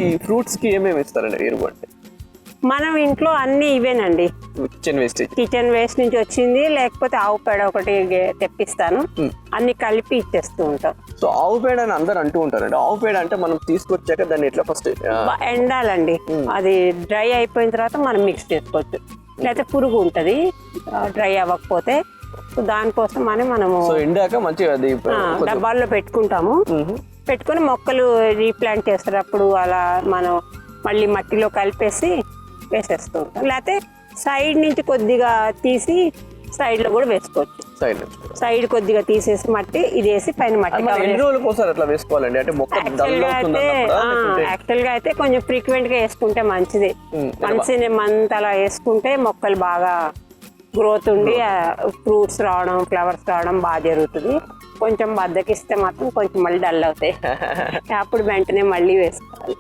ఈ ఫ్రూట్స్ కి ఏమేమి ఇస్తారండి ఎరువు అంటే? మనం ఇంట్లో అన్ని ఇవేనండి, కిచెన్ వేస్ట్ నుంచి వచ్చింది, లేకపోతే ఆవు పేడ ఒకటి తెప్పిస్తాను, అన్ని కలిపి ఇచ్చేస్తూ ఉంటాం. సో ఆవు పేడ అని అందరు అంటూ ఉంటారండి. ఆవు పేడ అంటే మనం తీసుకొచ్చాక దాన్ని ఎట్లా ఫస్ట్ ఎండాలండి, అది డ్రై అయిపోయిన తర్వాత మనం మిక్స్ చేసుకోవచ్చు. లేకపోతే పురుగు ఉంటది డ్రై అవ్వకపోతే, దానికోసం అని మనము ఎండాక మంచిగా డబ్బాల్లో పెట్టుకుంటాము. పెట్టుకుని మొక్కలు రీప్లాంట్ చేసేటప్పుడు అలా మనం మళ్ళీ మట్టిలో కలిపేసి వేసేస్తూ ఉంటాం. లేకపోతే సైడ్ నుంచి కొద్దిగా తీసి సైడ్ లో కూడా వేసుకోవచ్చు. సైడ్ కొద్దిగా తీసేసి మట్టి ఇది వేసి పైన మట్టి. యాక్చువల్ గా అయితే కొంచెం ఫ్రీక్వెంట్ గా వేసుకుంటే మంచిది. మంత్ అలా వేసుకుంటే మొక్కలు బాగా గ్రోత్ ఉండి ఫ్రూట్స్ రావడం, ఫ్లవర్స్ రావడం బాగా జరుగుతుంది. కొంచెం బద్దకిస్తే మాత్రం కొంచెం మళ్ళీ డల్ అవుతాయి. అప్పుడు వెంటనే మళ్ళీ వేసుకోవాలి.